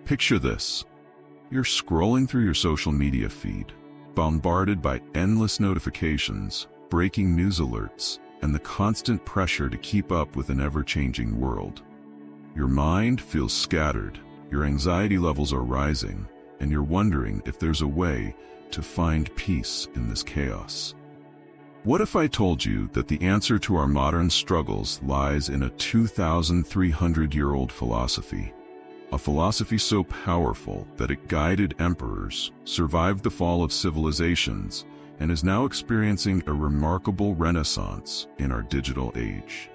Picture this. You're scrolling through your social media feed, bombarded by endless notifications, breaking news alerts, and the constant pressure to keep up with an ever-changing world. Your mind feels scattered, your anxiety levels are rising, and you're wondering if there's a way to find peace in this chaos. What if I told you that the answer to our modern struggles lies in a 2,300-year-old philosophy? A philosophy so powerful that it guided emperors, survived the fall of civilizations, and is now experiencing a remarkable renaissance in our digital age.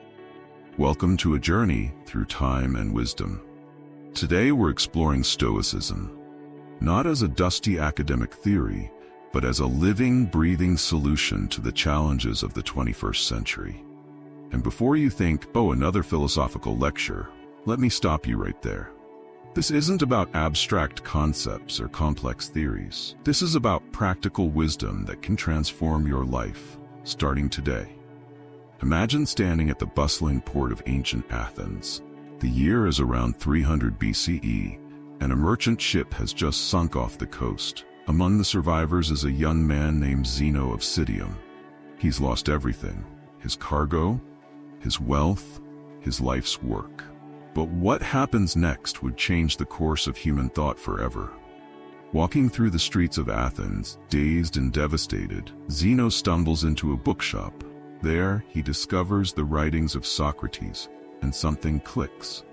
Welcome to a journey through time and wisdom. Today we're exploring Stoicism, not as a dusty academic theory, but as a living, breathing solution to the challenges of the 21st century. And before you think, oh, another philosophical lecture, let me stop you right there. This isn't about abstract concepts or complex theories. This is about practical wisdom that can transform your life, starting today. Imagine standing at the bustling port of ancient Athens. The year is around 300 BCE, and a merchant ship has just sunk off the coast. Among the survivors is a young man named Zeno of Citium. He's lost everything: his cargo, his wealth, his life's work. But what happens next would change the course of human thought forever. Walking through the streets of Athens, dazed and devastated, Zeno stumbles into a bookshop. There, he discovers the writings of Socrates, and something clicks.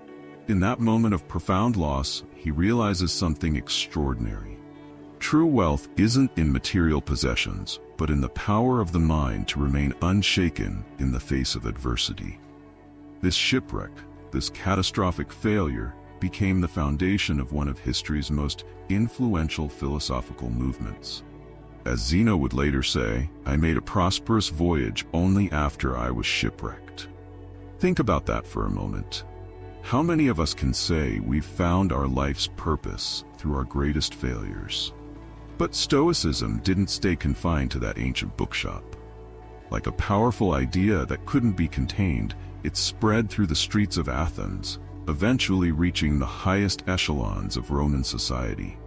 In that moment of profound loss, he realizes something extraordinary. True wealth isn't in material possessions, but in the power of the mind to remain unshaken in the face of adversity. This shipwreck, this catastrophic failure, became the foundation of one of history's most influential philosophical movements. As Zeno would later say, "I made a prosperous voyage only after I was shipwrecked." Think about that for a moment. How many of us can say we've found our life's purpose through our greatest failures? But Stoicism didn't stay confined to that ancient bookshop. Like a powerful idea that couldn't be contained, it spread through the streets of Athens, eventually reaching the highest echelons of Roman society.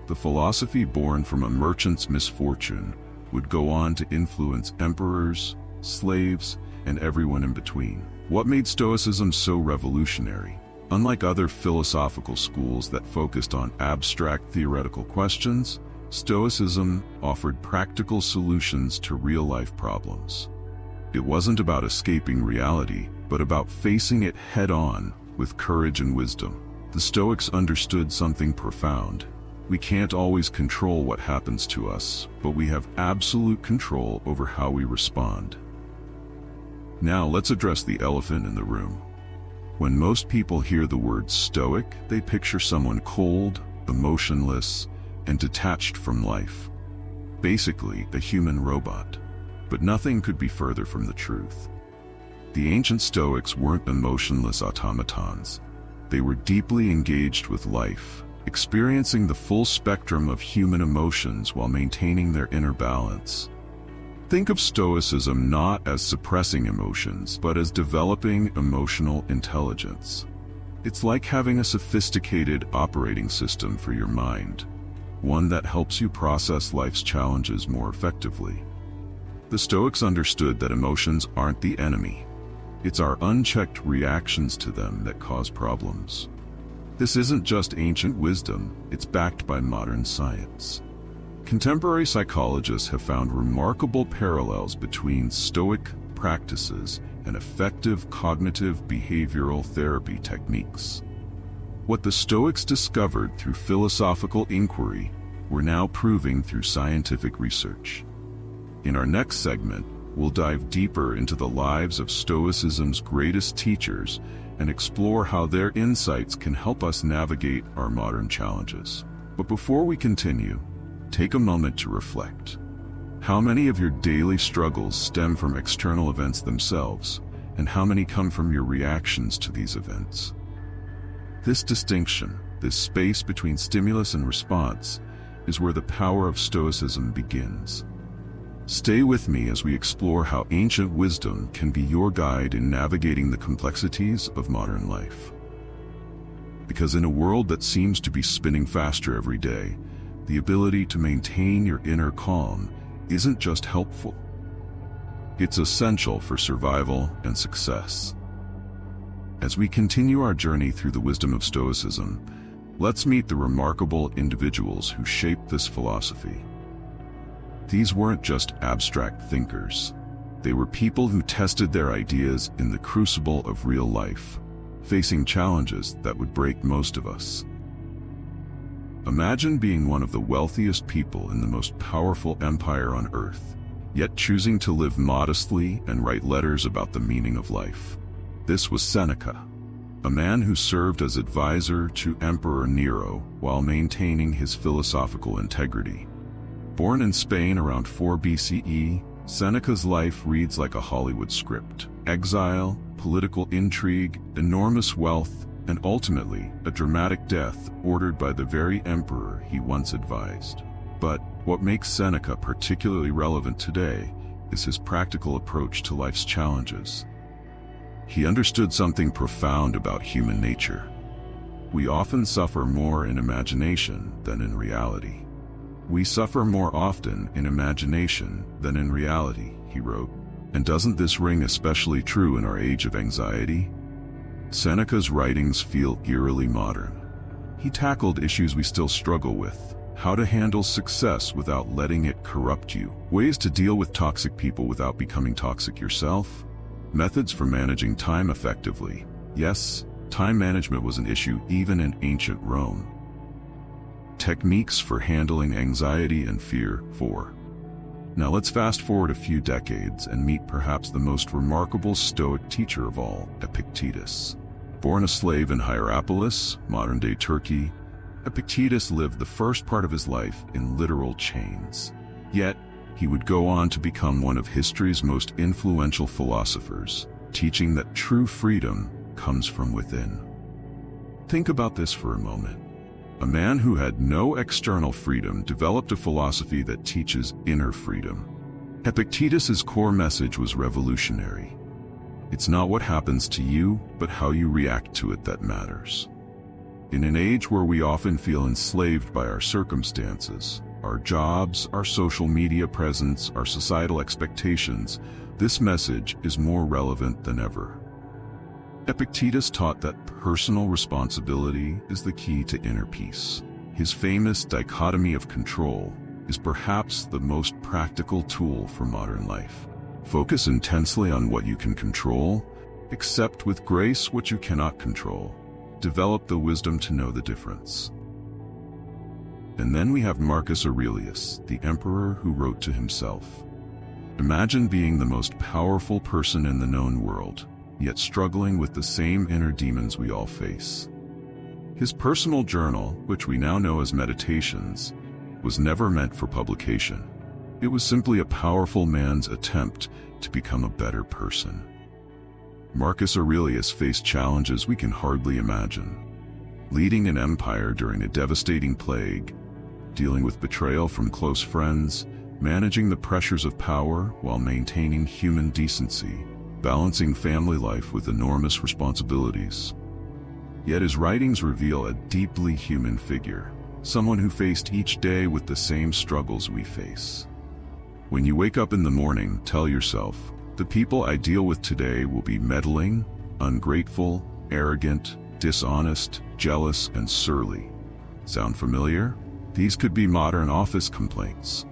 The philosophy born from a merchant's misfortune would go on to influence emperors, slaves, and everyone in between. What made Stoicism so revolutionary? Unlike other philosophical schools that focused on abstract theoretical questions, Stoicism offered practical solutions to real-life problems. It wasn't about escaping reality, but about facing it head-on with courage and wisdom. The Stoics understood something profound. We can't always control what happens to us, but we have absolute control over how we respond. Now let's address the elephant in the room. When most people hear the word Stoic, they picture someone cold, emotionless, and detached from life. Basically, a human robot. But nothing could be further from the truth. The ancient Stoics weren't emotionless automatons. They were deeply engaged with life, experiencing the full spectrum of human emotions while maintaining their inner balance. Think of Stoicism not as suppressing emotions, but as developing emotional intelligence. It's like having a sophisticated operating system for your mind, one that helps you process life's challenges more effectively. The Stoics understood that emotions aren't the enemy. It's our unchecked reactions to them that cause problems. This isn't just ancient wisdom, it's backed by modern science. Contemporary psychologists have found remarkable parallels between Stoic practices and effective cognitive behavioral therapy techniques. What the Stoics discovered through philosophical inquiry, we're now proving through scientific research. In our next segment, we'll dive deeper into the lives of Stoicism's greatest teachers and explore how their insights can help us navigate our modern challenges. But before we continue, take a moment to reflect. How many of your daily struggles stem from external events themselves, and how many come from your reactions to these events? This distinction, this space between stimulus and response, is where the power of Stoicism begins. Stay with me as we explore how ancient wisdom can be your guide in navigating the complexities of modern life. Because in a world that seems to be spinning faster every day, the ability to maintain your inner calm isn't just helpful. It's essential for survival and success. As we continue our journey through the wisdom of Stoicism, let's meet the remarkable individuals who shaped this philosophy. These weren't just abstract thinkers. They were people who tested their ideas in the crucible of real life, facing challenges that would break most of us. Imagine being one of the wealthiest people in the most powerful empire on earth, yet choosing to live modestly and write letters about the meaning of life. This was Seneca, a man who served as advisor to Emperor Nero while maintaining his philosophical integrity. Born in Spain around 4 BCE, Seneca's life reads like a Hollywood script. Exile, political intrigue, enormous wealth, and ultimately a dramatic death ordered by the very emperor he once advised. But what makes Seneca particularly relevant today is his practical approach to life's challenges. He understood something profound about human nature. We often suffer more in imagination than in reality. We suffer more often in imagination than in reality, he wrote. And doesn't this ring especially true in our age of anxiety? Seneca's writings feel eerily modern. He tackled issues we still struggle with: how to handle success without letting it corrupt you, ways to deal with toxic people without becoming toxic yourself, methods for managing time effectively. Yes, time management was an issue even in ancient Rome. Techniques for handling anxiety and fear. 4. Now let's fast forward a few decades and meet perhaps the most remarkable Stoic teacher of all, Epictetus. Born a slave in Hierapolis, modern-day Turkey, Epictetus lived the first part of his life in literal chains. Yet, he would go on to become one of history's most influential philosophers, teaching that true freedom comes from within. Think about this for a moment. A man who had no external freedom developed a philosophy that teaches inner freedom. Epictetus's core message was revolutionary. It's not what happens to you, but how you react to it that matters. In an age where we often feel enslaved by our circumstances, our jobs, our social media presence, our societal expectations, this message is more relevant than ever. Epictetus taught that personal responsibility is the key to inner peace. His famous dichotomy of control is perhaps the most practical tool for modern life. Focus intensely on what you can control, accept with grace what you cannot control. Develop the wisdom to know the difference. And then we have Marcus Aurelius, the emperor who wrote to himself. Imagine being the most powerful person in the known world, yet struggling with the same inner demons we all face. His personal journal, which we now know as Meditations, was never meant for publication. It was simply a powerful man's attempt to become a better person. Marcus Aurelius faced challenges we can hardly imagine. Leading an empire during a devastating plague, dealing with betrayal from close friends, managing the pressures of power while maintaining human decency, balancing family life with enormous responsibilities. Yet his writings reveal a deeply human figure, someone who faced each day with the same struggles we face. When you wake up in the morning, tell yourself, the people I deal with today will be meddling, ungrateful, arrogant, dishonest, jealous, and surly. Sound familiar? These could be modern office complaints.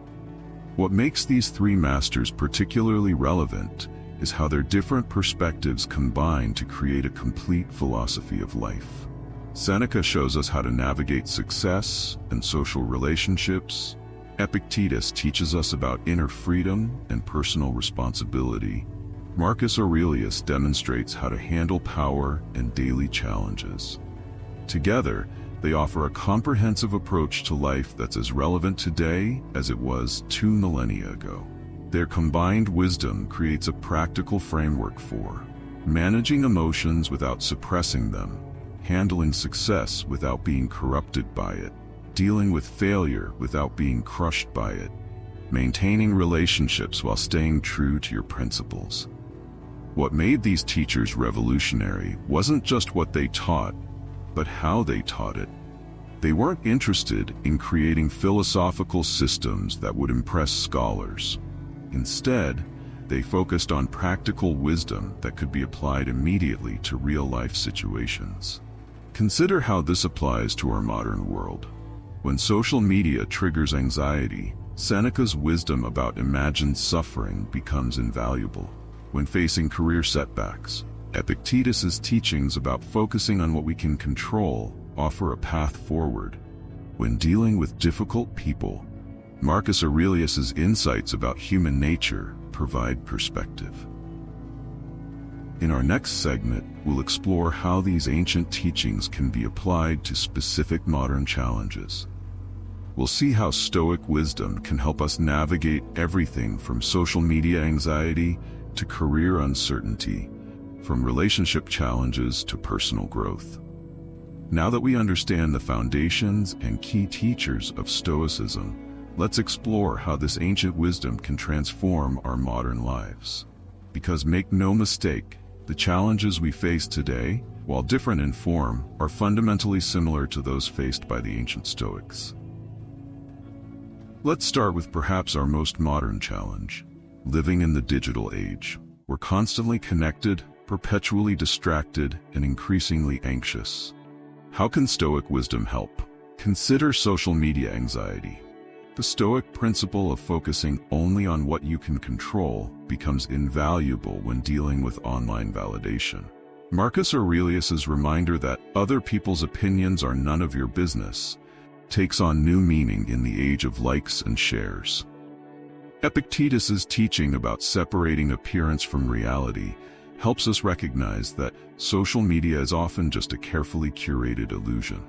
What makes these three masters particularly relevant is how their different perspectives combine to create a complete philosophy of life. Seneca shows us how to navigate success and social relationships. Epictetus teaches us about inner freedom and personal responsibility. Marcus Aurelius demonstrates how to handle power and daily challenges. Together, they offer a comprehensive approach to life that's as relevant today as it was 2 millennia ago. Their combined wisdom creates a practical framework for managing emotions without suppressing them, handling success without being corrupted by it, dealing with failure without being crushed by it, maintaining relationships while staying true to your principles. What made these teachers revolutionary wasn't just what they taught, but how they taught it. They weren't interested in creating philosophical systems that would impress scholars. Instead, they focused on practical wisdom that could be applied immediately to real-life situations. Consider how this applies to our modern world. When social media triggers anxiety, Seneca's wisdom about imagined suffering becomes invaluable. When facing career setbacks, Epictetus's teachings about focusing on what we can control offer a path forward. When dealing with difficult people, Marcus Aurelius's insights about human nature provide perspective. In our next segment, we'll explore how these ancient teachings can be applied to specific modern challenges. We'll see how Stoic wisdom can help us navigate everything from social media anxiety to career uncertainty, from relationship challenges to personal growth. Now that we understand the foundations and key teachers of Stoicism, let's explore how this ancient wisdom can transform our modern lives. Because make no mistake, the challenges we face today, while different in form, are fundamentally similar to those faced by the ancient Stoics. Let's start with perhaps our most modern challenge: living in the digital age. We're constantly connected, perpetually distracted, and increasingly anxious. How can Stoic wisdom help? Consider social media anxiety. The Stoic principle of focusing only on what you can control becomes invaluable when dealing with online validation. Marcus Aurelius's reminder that other people's opinions are none of your business takes on new meaning in the age of likes and shares. Epictetus's teaching about separating appearance from reality helps us recognize that social media is often just a carefully curated illusion.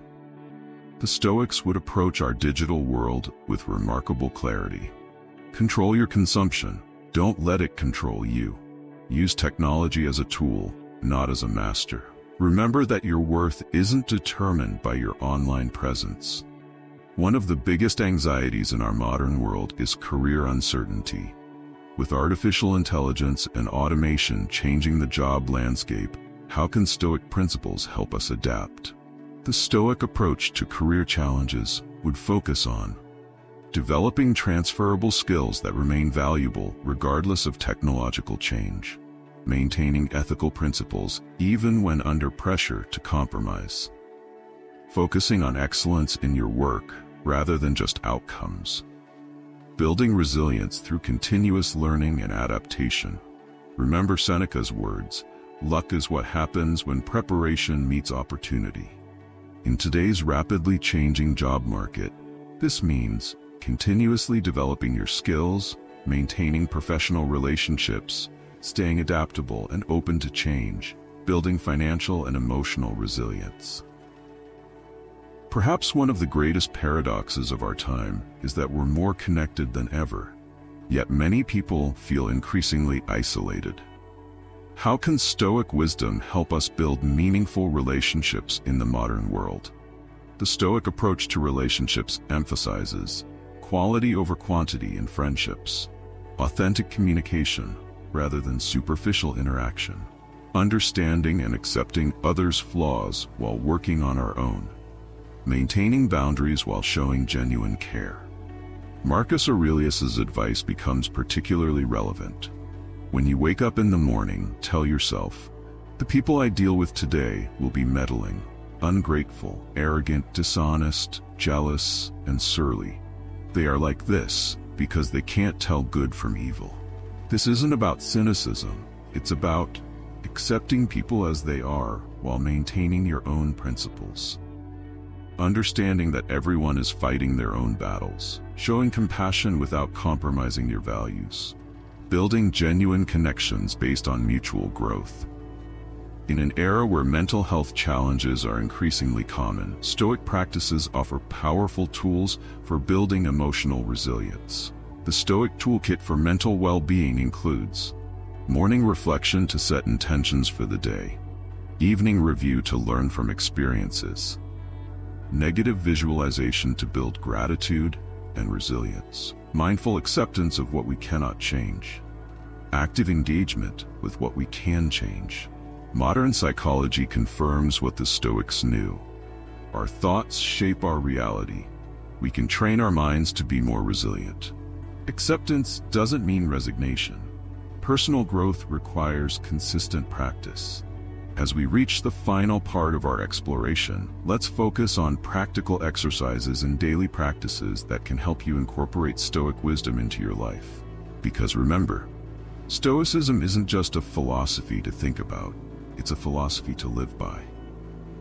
The Stoics would approach our digital world with remarkable clarity. Control your consumption. Don't let it control you. Use technology as a tool, not as a master. Remember that your worth isn't determined by your online presence. One of the biggest anxieties in our modern world is career uncertainty. With artificial intelligence and automation changing the job landscape, how can Stoic principles help us adapt? The Stoic approach to career challenges would focus on developing transferable skills that remain valuable regardless of technological change, maintaining ethical principles even when under pressure to compromise, focusing on excellence in your work rather than just outcomes, building resilience through continuous learning and adaptation. Remember Seneca's words, "Luck is what happens when preparation meets opportunity." In today's rapidly changing job market, this means continuously developing your skills, maintaining professional relationships, staying adaptable and open to change, building financial and emotional resilience. Perhaps one of the greatest paradoxes of our time is that we're more connected than ever, yet many people feel increasingly isolated. How can Stoic wisdom help us build meaningful relationships in the modern world? The Stoic approach to relationships emphasizes quality over quantity in friendships, authentic communication rather than superficial interaction, understanding and accepting others' flaws while working on our own, maintaining boundaries while showing genuine care. Marcus Aurelius's advice becomes particularly relevant. When you wake up in the morning, tell yourself, "The people I deal with today will be meddling, ungrateful, arrogant, dishonest, jealous, and surly. They are like this because they can't tell good from evil." This isn't about cynicism, it's about accepting people as they are while maintaining your own principles. Understanding that everyone is fighting their own battles, showing compassion without compromising your values, building genuine connections based on mutual growth. In an era where mental health challenges are increasingly common, Stoic practices offer powerful tools for building emotional resilience. The Stoic toolkit for mental well-being includes morning reflection to set intentions for the day, evening review to learn from experiences, negative visualization to build gratitude and resilience, mindful acceptance of what we cannot change, active engagement with what we can change. Modern psychology confirms what the Stoics knew. Our thoughts shape our reality. We can train our minds to be more resilient. Acceptance doesn't mean resignation. Personal growth requires consistent practice. As we reach the final part of our exploration, let's focus on practical exercises and daily practices that can help you incorporate Stoic wisdom into your life. Because remember, Stoicism isn't just a philosophy to think about, it's a philosophy to live by.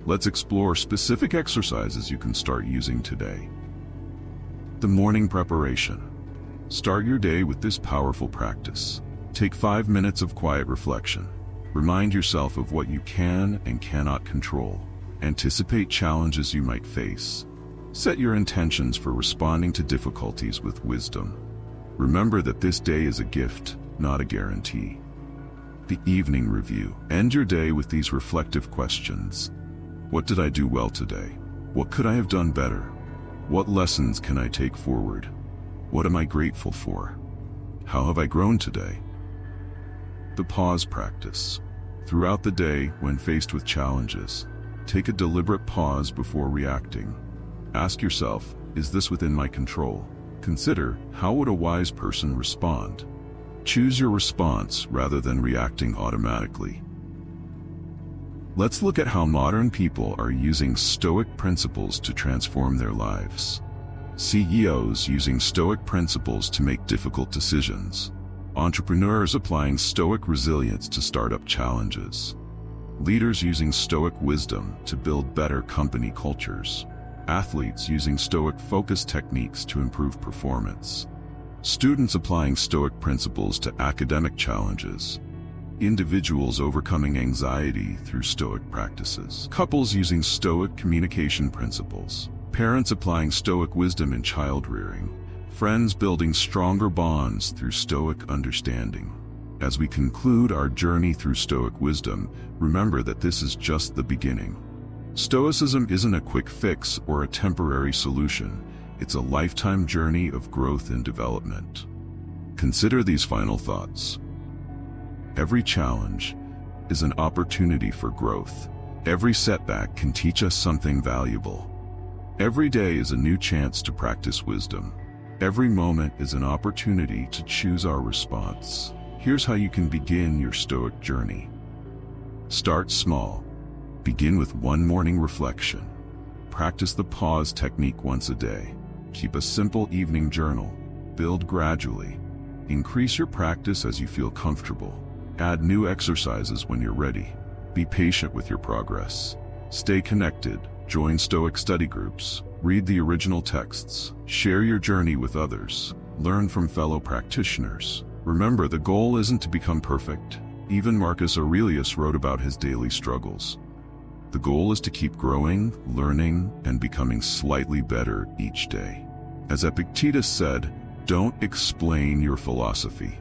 Let's explore specific exercises you can start using today. The morning preparation. Start your day with this powerful practice. Take 5 minutes of quiet reflection. Remind yourself of what you can and cannot control. Anticipate challenges you might face. Set your intentions for responding to difficulties with wisdom. Remember that this day is a gift, not a guarantee. The evening review. End your day with these reflective questions. What did I do well today? What could I have done better? What lessons can I take forward? What am I grateful for? How have I grown today? The pause practice. Throughout the day, when faced with challenges, take a deliberate pause before reacting. Ask yourself, is this within my control? Consider, how would a wise person respond? Choose your response rather than reacting automatically. Let's look at how modern people are using Stoic principles to transform their lives. CEOs using Stoic principles to make difficult decisions. Entrepreneurs applying Stoic resilience to startup challenges. Leaders using Stoic wisdom to build better company cultures. Athletes using Stoic focus techniques to improve performance. Students applying Stoic principles to academic challenges. Individuals overcoming anxiety through Stoic practices. Couples using Stoic communication principles. Parents applying Stoic wisdom in child rearing. Friends building stronger bonds through Stoic understanding. As we conclude our journey through Stoic wisdom, remember that this is just the beginning. Stoicism isn't a quick fix or a temporary solution. It's a lifetime journey of growth and development. Consider these final thoughts. Every challenge is an opportunity for growth. Every setback can teach us something valuable. Every day is a new chance to practice wisdom. Every moment is an opportunity to choose our response. Here's how you can begin your Stoic journey. Start small. Begin with one morning reflection. Practice the pause technique once a day. Keep a simple evening journal. Build gradually. Increase your practice as you feel comfortable. Add new exercises when you're ready. Be patient with your progress. Stay connected. Join Stoic study groups. Read the original texts. Share your journey with others. Learn from fellow practitioners. Remember, the goal isn't to become perfect. Even Marcus Aurelius wrote about his daily struggles. The goal is to keep growing, learning, and becoming slightly better each day. As Epictetus said, don't explain your philosophy.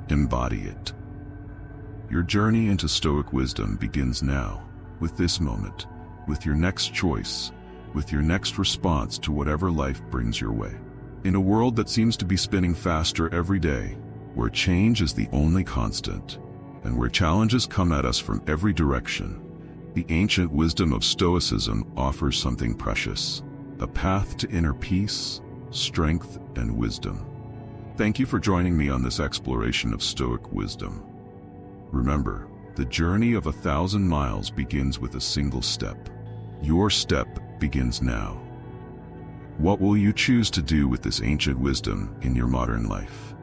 Embody it. Your journey into Stoic wisdom begins now, with this moment, with your next choice, with your next response to whatever life brings your way. In a world that seems to be spinning faster every day, where change is the only constant, and where challenges come at us from every direction, the ancient wisdom of Stoicism offers something precious, a path to inner peace, strength, and wisdom. Thank you for joining me on this exploration of Stoic wisdom. Remember, the journey of 1,000 miles begins with a single step. Your step begins now. What will you choose to do with this ancient wisdom in your modern life?